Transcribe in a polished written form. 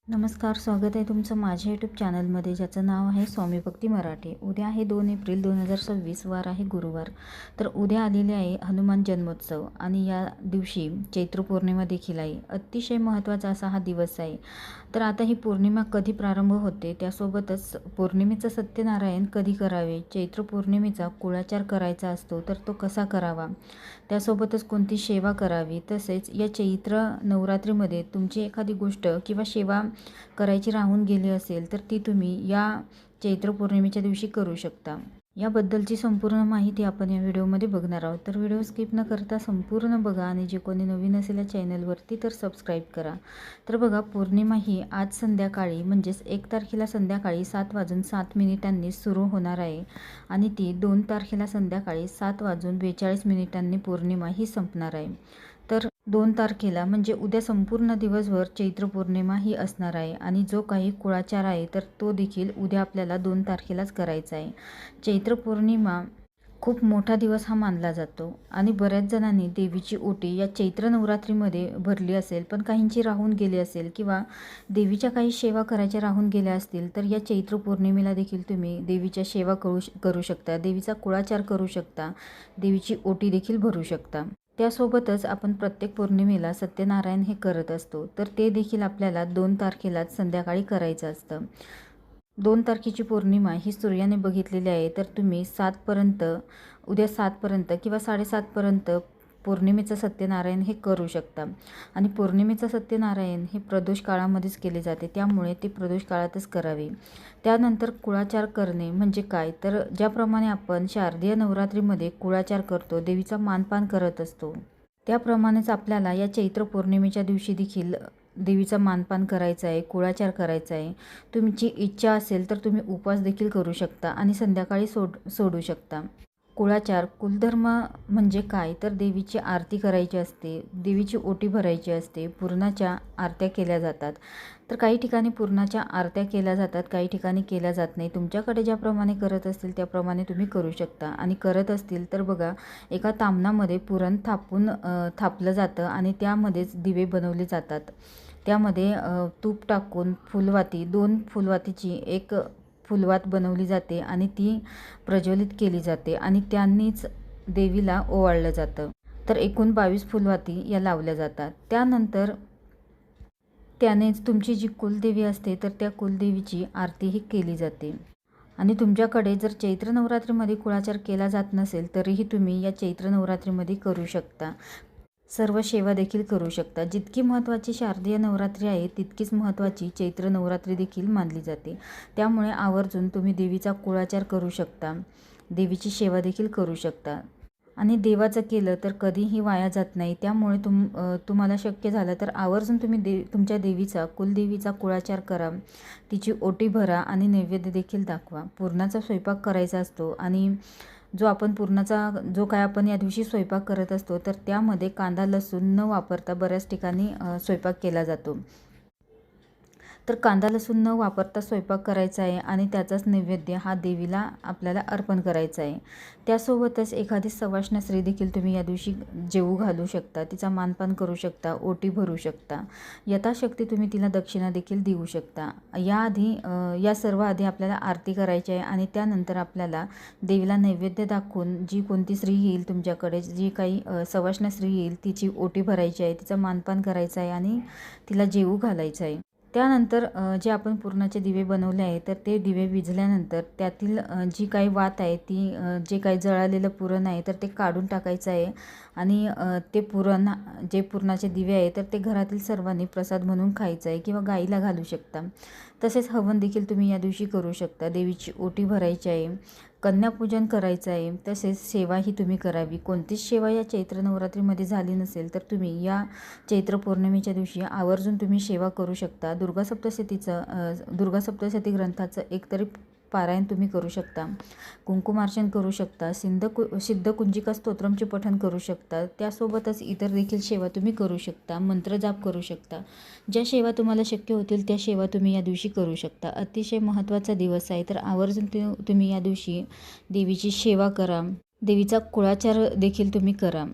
नमस्कार, स्वागत आहे तुमचं माझ्या यूट्यूब चॅनलमध्ये, ज्याचं नाव आहे स्वामी भक्ती मराठी. उद्या आहे 2 एप्रिल 2026, वार आहे गुरुवार. तर उद्या आलेले आहे हनुमान जन्मोत्सव आणि या दिवशी चैत्र पौर्णिमा देखील आहे. अतिशय महत्त्वाचा असा हा दिवस आहे. तर आता ही पौर्णिमा कधी प्रारंभ होते, त्यासोबतच पौर्णिमेचं सत्यनारायण कधी करावे, चैत्र पौर्णिमेचा कुळाचार करायचा असतो तर तो कसा करावा, त्यासोबतच कोणती सेवा करावी, तसेच या चैत्र नवरात्रीमध्ये तुमची एखादी गोष्ट किंवा सेवा करायची राहून गेली असेल तर ती तुम्ही या चैत्र पौर्णिमेच्या दिवशी करू शकता. याबद्दलची संपूर्ण माहिती आपण या व्हिडिओमध्ये बघणार आहोत. तर व्हिडिओ स्किप न करता संपूर्ण बघा आणि जे कोणी नवीन असेल या चॅनलवरती तर सबस्क्राईब करा. तर बघा, पौर्णिमा ही आज संध्याकाळी म्हणजेच 1 तारखेला संध्याकाळी 7:07 सुरू होणार आहे आणि ती 2 तारखेला संध्याकाळी 7:42 पौर्णिमा ही संपणार आहे. तर 2 तारखेला म्हणजे उद्या संपूर्ण दिवसभर चैत्र पौर्णिमा ही असणार आहे आणि जो काही कुळाचार आहे तर तो देखील उद्या आपल्याला 2 तारखेलाच करायचा आहे. चैत्र पौर्णिमा खूप मोठा दिवस हा मानला जातो आणि बऱ्याच जणांनी देवीची ओटी या चैत्र नवरात्रीमध्ये भरली असेल, पण काहींची राहून गेली असेल किंवा देवीच्या काही सेवा करायच्या राहून गेल्या असतील तर या चैत्र पौर्णिमेला देखील तुम्ही देवीच्या सेवा करू शकता, देवीचा कुळाचार करू शकता, देवीची ओटी देखील भरू शकता. त्यासोबतच आपण प्रत्येक पौर्णिमेला सत्यनारायण हे करत असतो, तर ते देखील आपल्याला 2 तारखेलाच संध्याकाळी करायचं असतं. 2 तारखेची पौर्णिमा ही सूर्याने बघितलेली आहे, तर तुम्ही 7पर्यंत उद्या 7पर्यंत किंवा 7:30पर्यंत पौर्णिमेचं सत्यनारायण हे करू शकता. आणि पौर्णिमेचं सत्यनारायण हे प्रदोष काळामध्येच केले जाते, त्यामुळे ते प्रदोष काळातच करावे. त्यानंतर कुळाचार करणे म्हणजे काय, तर ज्याप्रमाणे आपण शारदीय नवरात्रीमध्ये कुळाचार करतो, देवीचा मानपान करत असतो, त्याप्रमाणेच आपल्याला या चैत्र पौर्णिमेच्या दिवशी देखील देवीचा मानपान करायचा आहे, कुळाचार करायचा आहे. तुमची इच्छा असेल तर तुम्ही उपवास देखील करू शकता आणि संध्याकाळी सोडू शकता. कुळाचार कुलधर्म म्हणजे काय, तर देवीची आरती करायची असते, देवीची ओटी भरायची असते, पुरणाच्या आरत्या केल्या जातात. तर काही ठिकाणी पुरणाच्या आरत्या केल्या जातात, काही ठिकाणी केल्या जात नाही. तुमच्याकडे ज्याप्रमाणे करत असतील त्याप्रमाणे तुम्ही करू शकता. आणि करत असतील तर बघा, एका तामणामध्ये पुरण थापलं जातं आणि त्यामध्येच दिवे बनवले जातात. त्यामध्ये तूप टाकून फुलवाती 2 फुलवातीची एक फुलवात बनवली जाते आणि ती प्रज्वलित केली जाते आणि त्यांनीच देवीला ओवाळलं जातं. तर एकूण 22 फुलवाती या लावल्या जातात. त्यानंतर त्यानेच तुमची जी कुलदेवी असते तर त्या कुलदेवीची आरतीही केली जाते. आणि तुमच्याकडे जर चैत्र नवरात्रीमध्ये कुळाचार केला जात नसेल तरीही तुम्ही या चैत्र नवरात्रीमध्ये करू शकता. सर्व सेवा देखील करू शकता. जितकी महत्त्वाची शारदीय नवरात्री आहे तितकीच महत्त्वाची चैत्र नवरात्री देखील मानली जाते. त्यामुळे आवर्जून तुम्ही देवीचा कुळाचार करू शकता, देवीची सेवा देखील करू शकता. आणि देवाचं केलं तर कधीही वाया जात नाही. त्यामुळे तुम्हाला शक्य झालं तर आवर्जून तुम्ही तुमच्या देवीचा कुलदेवीचा कुळाचार करा, तिची ओटी भरा आणि नैवेद्य देखील दाखवा. पुरणाचा स्वयंपाक करायचा असतो आणि जो काय आपण या दिवशी स्वयंपाक करत असतो तर त्यामध्ये कांदा लसूण न वापरता बऱ्याच ठिकाणी स्वयंपाक केला जातो. तर कांदा लसूण न वापरता स्वयंपाक करायचा आहे आणि त्याचाच नैवेद्य हा देवीला आपल्याला अर्पण करायचा आहे. त्यासोबतच एखादी सवाष्ण स्त्री देखील तुम्ही या दिवशी जेवू घालू शकता, तिचा मानपान करू शकता, ओटी भरू शकता. यथाशक्ती तुम्ही तिला दक्षिणा देखील देऊ शकता. या सर्व आधी आपल्याला आरती करायची आहे आणि त्यानंतर आपल्याला देवीला नैवेद्य दाखवून जी कोणती स्त्री येईल तुमच्याकडे, जी काही सवाष्ण स्त्री येईल तिची ओटी भरायची आहे, तिचं मानपान करायचं आहे आणि तिला जेवू घालायचं आहे. त्यानंतर जे आपण पुरणाचे दिवे बनवले आहे तर ते दिवे विझल्यानंतर त्यातील जी काही वात आहे ती जे काही जळालेलं पुरण आहे तर ते काढून टाकायचं आहे आणि ते जे पुरणाचे दिवे आहे तर ते घरातील सर्वांनी प्रसाद म्हणून खायचं आहे किंवा गाईला घालू शकता. तसेच हवन देखील तुम्ही या दिवशी करू शकता. देवीची ओटी भरायची आहे, कन्यापूजन करायचं आहे, तसेच सेवाही तुम्ही करावी. कोणतीच सेवा या चैत्र नवरात्रीमध्ये झाली नसेल तर तुम्ही या चैत्र पौर्णिमेच्या दिवशी आवर्जून तुम्ही सेवा करू शकता. दुर्गा सप्तशती ग्रंथाचं एकतरी पारायण तुम्ही करू शकता, कुंकुमार्चन करू शकता, सिद्धकुंजिका स्तोत्रमचे पठण करू शकता. त्यासोबतच इतर देखील सेवा तुम्ही करू शकता, मंत्रजाप करू शकता. ज्या सेवा तुम्हाला शक्य होतील त्या सेवा तुम्ही या दिवशी करू शकता. अतिशय महत्त्वाचा दिवस आहे, तर आवर्जून तुम्ही या दिवशी देवीची सेवा करा, देवीचा कुळाचार देखील तुम्ही करा.